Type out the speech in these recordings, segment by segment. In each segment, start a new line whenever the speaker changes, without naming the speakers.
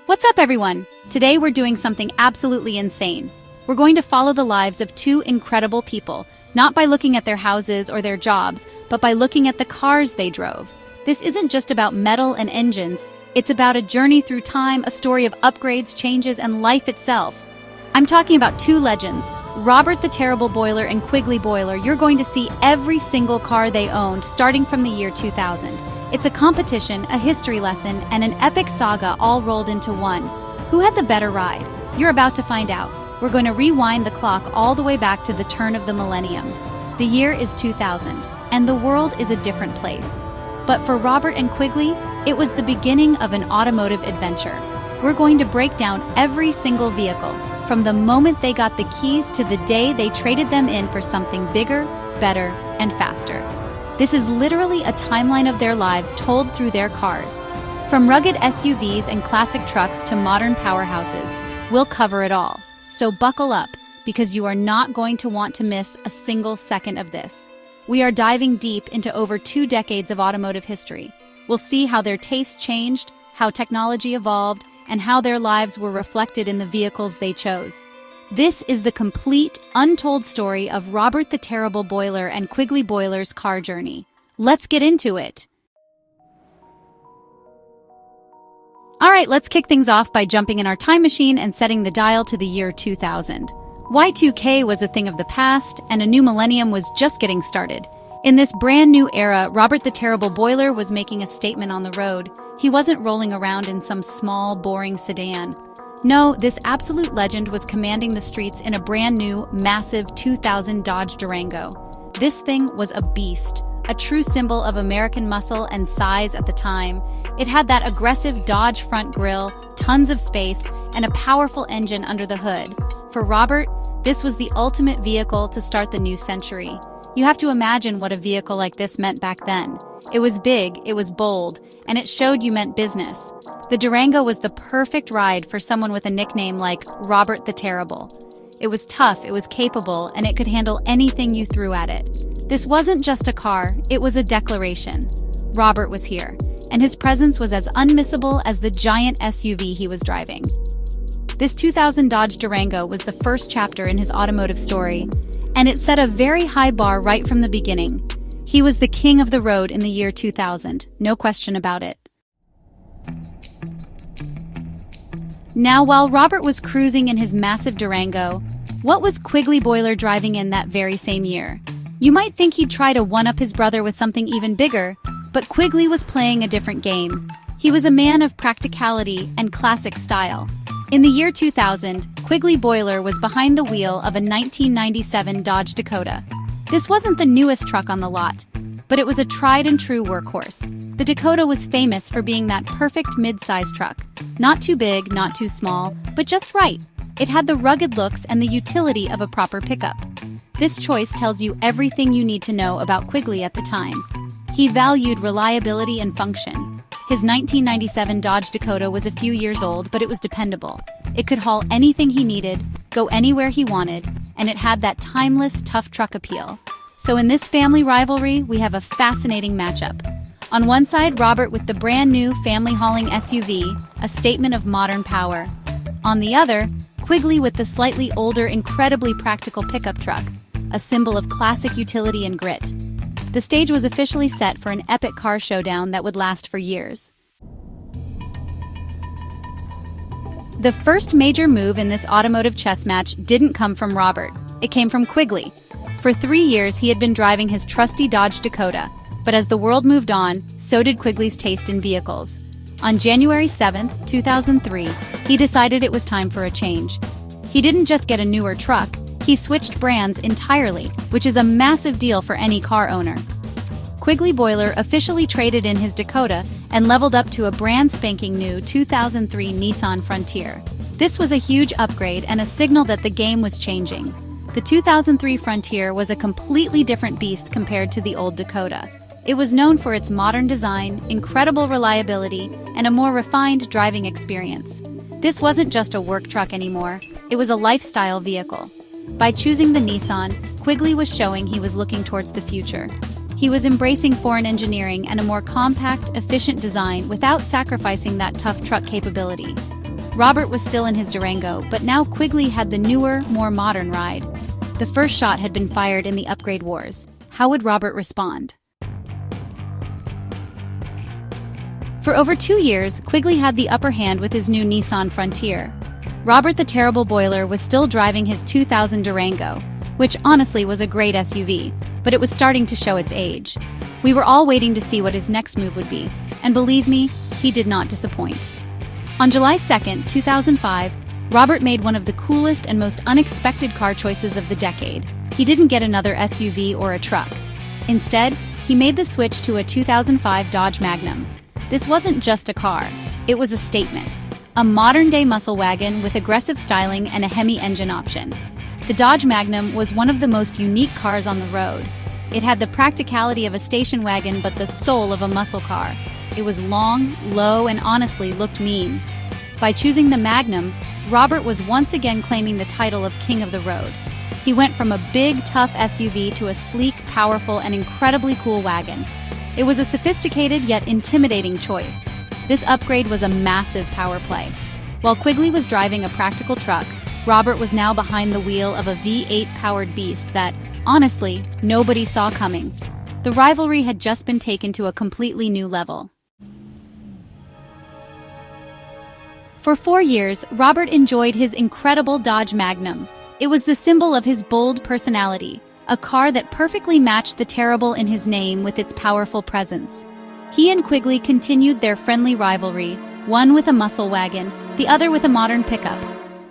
What's up, everyone? Today we're doing something absolutely insane. We're going to follow the lives of two incredible people, not by looking at their houses or their jobs, but by looking at the cars they drove. This isn't just about metal and engines, it's about a journey through time, a story of upgrades, changes, and life itself. I'm talking about two legends, Robert the Terrible Boiler and Quigley Boiler. You're going to see every single car they owned, starting from the year 2000. It's a competition, a history lesson, and an epic saga all rolled into one. Who had the better ride? You're about to find out. We're going to rewind the clock all the way back to the turn of the millennium. The year is 2000, and the world is a different place. But for Robert and Quigley, it was the beginning of an automotive adventure. We're going to break down every single vehicle, from the moment they got the keys to the day they traded them in for something bigger, better, and faster. This is literally a timeline of their lives told through their cars. From rugged SUVs and classic trucks to modern powerhouses, we'll cover it all. So buckle up, because you are not going to want to miss a single second of this. We are diving deep into over 2 decades of automotive history. We'll see how their tastes changed, how technology evolved, and how their lives were reflected in the vehicles they chose. This is the complete, untold story of Robert the Terrible Boiler and Quigley Boiler's car journey. Let's get into it. Alright, let's kick things off by jumping in our time machine and setting the dial to the year 2000. Y2K was a thing of the past, and a new millennium was just getting started. In this brand new era, Robert the Terrible Boiler was making a statement on the road. He wasn't rolling around in some small, boring sedan. No, this absolute legend was commanding the streets in a brand new, massive 2000 Dodge Durango. This thing was a beast, a true symbol of American muscle and size at the time. It had that aggressive Dodge front grille, tons of space, and a powerful engine under the hood. For Robert, this was the ultimate vehicle to start the new century. You have to imagine what a vehicle like this meant back then. It was big, it was bold, and it showed you meant business. The Durango was the perfect ride for someone with a nickname like Robert the Terrible. It was tough, it was capable, and it could handle anything you threw at it. This wasn't just a car, it was a declaration. Robert was here, and his presence was as unmissable as the giant SUV he was driving. This 2000 Dodge Durango was the first chapter in his automotive story, and it set a very high bar right from the beginning. He was the king of the road in the year 2000, no question about it. Now, while Robert was cruising in his massive Durango, what was Quigley Boiler driving in that very same year? You might think he'd try to one-up his brother with something even bigger, but Quigley was playing a different game. He was a man of practicality and classic style. In the year 2000, Quigley Boiler was behind the wheel of a 1997 Dodge Dakota. This wasn't the newest truck on the lot, but it was a tried-and-true workhorse. The Dakota was famous for being that perfect mid-size truck. Not too big, not too small, but just right. It had the rugged looks and the utility of a proper pickup. This choice tells you everything you need to know about Quigley at the time. He valued reliability and function. His 1997 Dodge Dakota was a few years old, but it was dependable. It could haul anything he needed, go anywhere he wanted, and it had that timeless, tough truck appeal. So in this family rivalry, we have a fascinating matchup. On one side, Robert with the brand new family-hauling SUV, a statement of modern power. On the other, Quigley with the slightly older, incredibly practical pickup truck, a symbol of classic utility and grit. The stage was officially set for an epic car showdown that would last for years. The first major move in this automotive chess match didn't come from Robert. It came from Quigley. For 3 years, he had been driving his trusty Dodge Dakota. But as the world moved on, so did Quigley's taste in vehicles. On January 7, 2003, he decided it was time for a change. He didn't just get a newer truck, he switched brands entirely, which is a massive deal for any car owner. Quigley Boiler officially traded in his Dakota and leveled up to a brand spanking new 2003 Nissan Frontier. This was a huge upgrade and a signal that the game was changing. The 2003 Frontier was a completely different beast compared to the old Dakota. It was known for its modern design, incredible reliability, and a more refined driving experience. This wasn't just a work truck anymore, it was a lifestyle vehicle. By choosing the Nissan, Quigley was showing he was looking towards the future. He was embracing foreign engineering and a more compact, efficient design without sacrificing that tough truck capability. Robert was still in his Durango, but now Quigley had the newer, more modern ride. The first shot had been fired in the upgrade wars. How would Robert respond? For over 2 years, Quigley had the upper hand with his new Nissan Frontier. Robert the Terrible Boiler was still driving his 2000 Durango, which honestly was a great SUV, but it was starting to show its age. We were all waiting to see what his next move would be, and believe me, he did not disappoint. On July 2, 2005, Robert made one of the coolest and most unexpected car choices of the decade. He didn't get another SUV or a truck. Instead, he made the switch to a 2005 Dodge Magnum. This wasn't just a car, it was a statement. A modern-day muscle wagon with aggressive styling and a Hemi engine option. The Dodge Magnum was one of the most unique cars on the road. It had the practicality of a station wagon but the soul of a muscle car. It was long, low, and honestly looked mean. By choosing the Magnum, Robert was once again claiming the title of King of the Road. He went from a big, tough SUV to a sleek, powerful, and incredibly cool wagon. It was a sophisticated yet intimidating choice. This upgrade was a massive power play. While Quigley was driving a practical truck, Robert was now behind the wheel of a V8-powered beast that, honestly, nobody saw coming. The rivalry had just been taken to a completely new level. For 4 years, Robert enjoyed his incredible Dodge Magnum. It was the symbol of his bold personality, a car that perfectly matched the terrible in his name with its powerful presence. He and Quigley continued their friendly rivalry, one with a muscle wagon, the other with a modern pickup.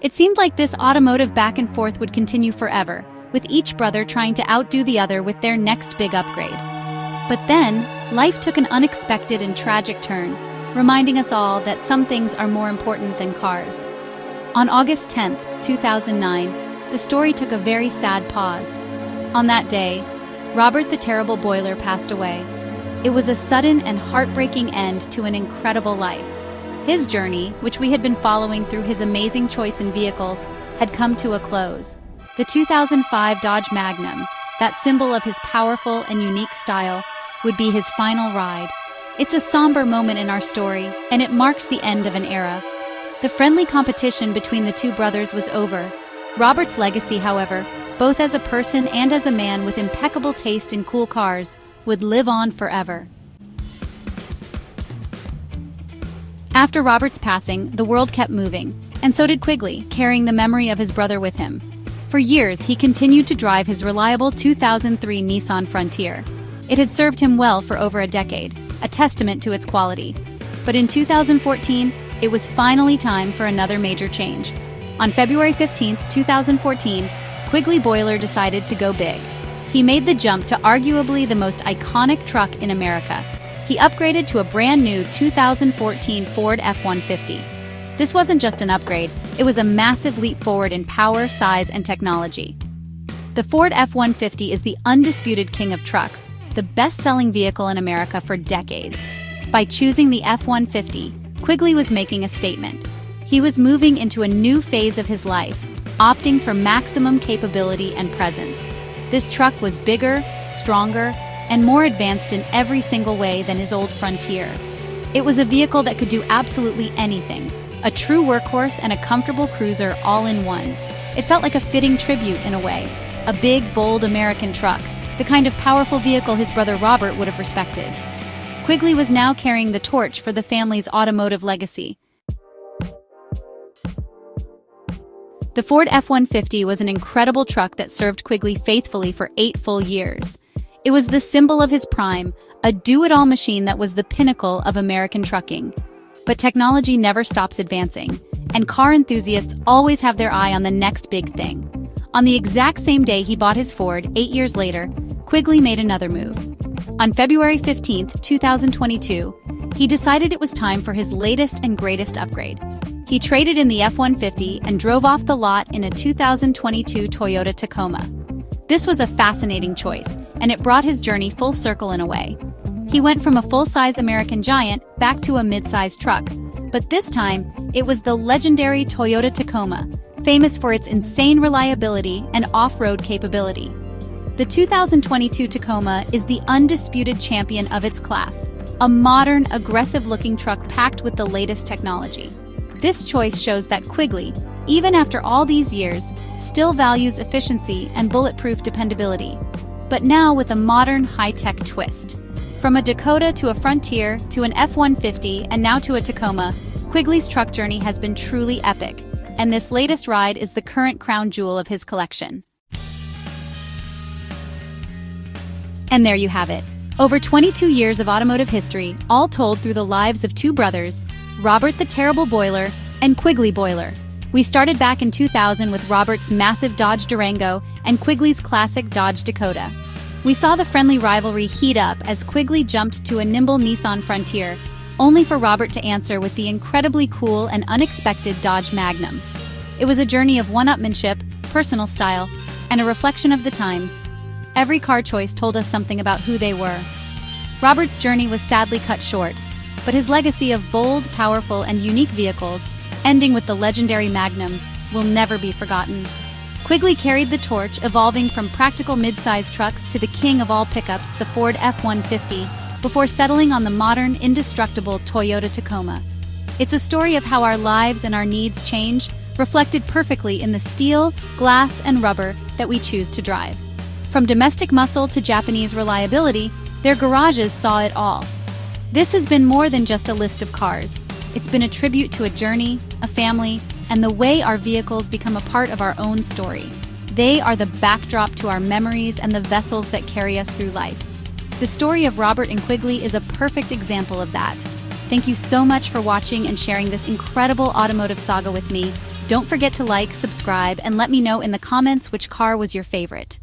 It seemed like this automotive back and forth would continue forever, with each brother trying to outdo the other with their next big upgrade. But then, life took an unexpected and tragic turn, reminding us all that some things are more important than cars. On August 10, 2009, the story took a very sad pause. On that day, Robert the Terrible Boiler passed away. It was a sudden and heartbreaking end to an incredible life. His journey, which we had been following through his amazing choice in vehicles, had come to a close. The 2005 Dodge Magnum, that symbol of his powerful and unique style, would be his final ride. It's a somber moment in our story, and it marks the end of an era. The friendly competition between the two brothers was over. Robert's legacy, however, both as a person and as a man with impeccable taste in cool cars, would live on forever. After Robert's passing, the world kept moving, and so did Quigley, carrying the memory of his brother with him. For years, he continued to drive his reliable 2003 Nissan Frontier. It had served him well for over a decade, a testament to its quality. But in 2014, it was finally time for another major change. On February 15, 2014, Quigley Boiler decided to go big. He made the jump to arguably the most iconic truck in America. He upgraded to a brand new 2014 Ford F-150. This wasn't just an upgrade, it was a massive leap forward in power, size, and technology. The Ford F-150 is the undisputed king of trucks, the best-selling vehicle in America for decades. By choosing the F-150, Quigley was making a statement. He was moving into a new phase of his life, opting for maximum capability and presence. This truck was bigger, stronger, and more advanced in every single way than his old Frontier. It was a vehicle that could do absolutely anything, a true workhorse and a comfortable cruiser all in one. It felt like a fitting tribute in a way, a big, bold American truck, the kind of powerful vehicle his brother Robert would have respected. Quigley was now carrying the torch for the family's automotive legacy. The Ford F-150 was an incredible truck that served Quigley faithfully for 8 full years. It was the symbol of his prime, a do-it-all machine that was the pinnacle of American trucking. But technology never stops advancing, and car enthusiasts always have their eye on the next big thing. On the exact same day he bought his Ford, 8 years later, Quigley made another move. On February 15, 2022, he decided it was time for his latest and greatest upgrade. He traded in the F-150 and drove off the lot in a 2022 Toyota Tacoma. This was a fascinating choice, and it brought his journey full circle in a way. He went from a full-size American giant back to a mid-size truck, but this time, it was the legendary Toyota Tacoma, famous for its insane reliability and off-road capability. The 2022 Tacoma is the undisputed champion of its class, a modern, aggressive-looking truck packed with the latest technology. This choice shows that Quigley, even after all these years, still values efficiency and bulletproof dependability. But now with a modern, high-tech twist. From a Dakota to a Frontier to an F-150 and now to a Tacoma, Quigley's truck journey has been truly epic, and this latest ride is the current crown jewel of his collection. And there you have it. Over 22 years of automotive history, all told through the lives of two brothers, Robert the Terrible Boiler and Quigley Boiler. We started back in 2000 with Robert's massive Dodge Durango and Quigley's classic Dodge Dakota. We saw the friendly rivalry heat up as Quigley jumped to a nimble Nissan Frontier, only for Robert to answer with the incredibly cool and unexpected Dodge Magnum. It was a journey of one-upmanship, personal style, and a reflection of the times. Every car choice told us something about who they were. Robert's journey was sadly cut short, but his legacy of bold, powerful, and unique vehicles, ending with the legendary Magnum, will never be forgotten. Quigley carried the torch, evolving from practical mid-size trucks to the king of all pickups, the Ford F-150, before settling on the modern, indestructible Toyota Tacoma. It's a story of how our lives and our needs change, reflected perfectly in the steel, glass, and rubber that we choose to drive. From domestic muscle to Japanese reliability, their garages saw it all. This has been more than just a list of cars. It's been a tribute to a journey, a family, and the way our vehicles become a part of our own story. They are the backdrop to our memories and the vessels that carry us through life. The story of Robert and Quigley is a perfect example of that. Thank you so much for watching and sharing this incredible automotive saga with me. Don't forget to like, subscribe, and let me know in the comments which car was your favorite.